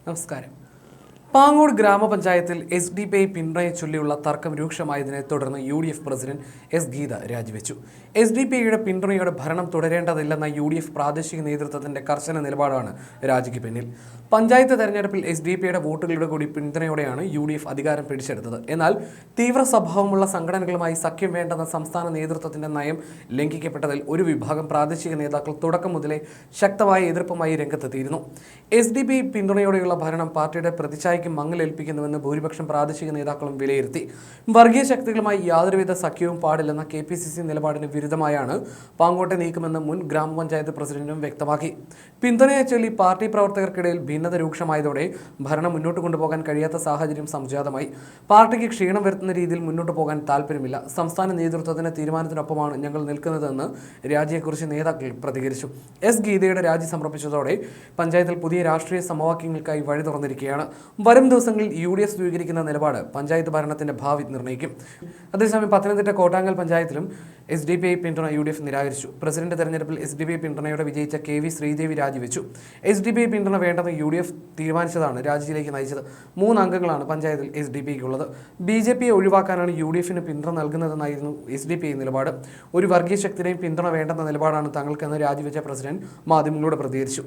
നമസ്കാരം. പാങ്ങോട് ഗ്രാമപഞ്ചായത്തിൽ SDPI പിന്തുണയെ ചൊല്ലിയുള്ള തർക്കം രൂക്ഷമായതിനെ തുടർന്ന് UDF പ്രസിഡന്റ് S. ഗീത രാജിവെച്ചു. SDPIയുടെ പിന്തുണയോടെ ഭരണം തുടരേണ്ടതില്ലെന്ന UDF പ്രാദേശിക നേതൃത്വത്തിന്റെ കർശന നിലപാടാണ് രാജിക്ക് പിന്നിൽ. പഞ്ചായത്ത് തെരഞ്ഞെടുപ്പിൽ SDPIയുടെ വോട്ടുകളുടെ കൂടി പിന്തുണയോടെയാണ് UDF അധികാരം പിടിച്ചെടുത്തത്. എന്നാൽ തീവ്ര സ്വഭാവമുള്ള സംഘടനകളുമായി സഖ്യം വേണ്ടെന്ന സംസ്ഥാന നേതൃത്വത്തിന്റെ നയം ലംഘിക്കപ്പെട്ടതിൽ ഒരു വിഭാഗം പ്രാദേശിക നേതാക്കൾ തുടക്കം മുതലേ ശക്തമായ എതിർപ്പുമായി രംഗത്തെത്തിയിരുന്നു. SDPI പിന്തുണയോടെയുള്ള ഭരണം പാർട്ടിയുടെ പ്രതിച്ഛായയ്ക്ക് മങ്ങലേൽപ്പിക്കുന്നുവെന്ന് ഭൂരിപക്ഷം പ്രാദേശിക നേതാക്കളും വിലയിരുത്തി. വർഗീയ ശക്തികളുമായി യാതൊരുവിധ സഖ്യവും പാടില്ലെന്ന KPCC നിലപാടിന് വിരുദ്ധമായാണ് പാങ്ങോട്ടെ നീക്കമെന്ന് മുൻ ഗ്രാമപഞ്ചായത്ത് പ്രസിഡന്റും വ്യക്തമാക്കി. പിന്തുണയെ ചൊല്ലി പാർട്ടി പ്രവർത്തകർക്കിടയിൽ ഭിന്നത രൂക്ഷമായതോടെ ഭരണം മുന്നോട്ട് കൊണ്ടുപോകാൻ കഴിയാത്ത സാഹചര്യം സംജാതമായി. പാർട്ടിക്ക് ക്ഷീണം വരുത്തുന്ന രീതിയിൽ മുന്നോട്ട് പോകാൻ താല്പര്യമില്ല. സംസ്ഥാന നേതൃത്വത്തിന്റെ തീരുമാനത്തിനൊപ്പമാണ് ഞങ്ങൾ നിൽക്കുന്നതെന്ന് രാജിയെക്കുറിച്ച് നേതാക്കൾ പ്രതികരിച്ചു. S. ഗീതയുടെ രാജി സമർപ്പിച്ചതോടെ പഞ്ചായത്തിൽ പുതിയ രാഷ്ട്രീയ സമവാക്യങ്ങൾക്കായി വഴി തുറന്നിരിക്കുകയാണ്. വരും ദിവസങ്ങളിൽ UDF സ്വീകരിക്കുന്ന നിലപാട് പഞ്ചായത്ത് ഭരണത്തിന്റെ ഭാവി നിർണ്ണയിക്കും. അതേസമയം പത്തനംതിട്ട കോട്ടാങ്ങൽ പഞ്ചായത്തിലും SDPI പിന്തുണ UDF നിരാകരിച്ചു. പ്രസിഡന്റ് തെരഞ്ഞെടുപ്പിൽ SDPI പിന്തുണയോടെ വിജയിച്ച KV ശ്രീദേവി രാജിവെച്ചു. SDPI പിന്തുണ വേണ്ടെന്ന് UDF തീരുമാനിച്ചതാണ് രാജിയിലേക്ക് നയിച്ചത്. 3 അംഗങ്ങളാണ് പഞ്ചായത്തിൽ SDPIക്കുള്ളത്. BJPയെ ഒഴിവാക്കാനാണ് UDFന് പിന്തുണ നൽകുന്നതെന്നായിരുന്നു SDPI നിലപാട്. ഒരു വർഗീയ ശക്തിയുടെയും പിന്തുണ വേണ്ടെന്ന നിലപാടാണ് തങ്ങൾക്കെന്ന് രാജിവെച്ച പ്രസിഡന്റ് മാധ്യമങ്ങളോട് പ്രതികരിച്ചു.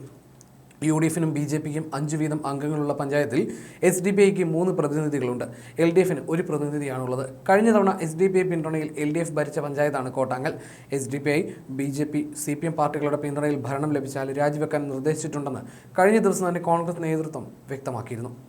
UDFനും BJPക്കും 5 വീതം അംഗങ്ങളുള്ള പഞ്ചായത്തിൽ SDPIക്ക് 3 പ്രതിനിധികളുണ്ട്. LDFന് 1 പ്രതിനിധിയാണുള്ളത്. കഴിഞ്ഞ തവണ SDPI പിന്തുണയിൽ LDF ഭരിച്ച പഞ്ചായത്താണ് കോട്ടാങ്ങൽ. SDPI, BJP, CPM പാർട്ടികളുടെ പിന്തുണയിൽ ഭരണം ലഭിച്ചാൽ രാജിവെക്കാൻ നിർദ്ദേശിച്ചിട്ടുണ്ടെന്ന് കഴിഞ്ഞ ദിവസം തന്നെ കോൺഗ്രസ് നേതൃത്വം വ്യക്തമാക്കിയിരുന്നു.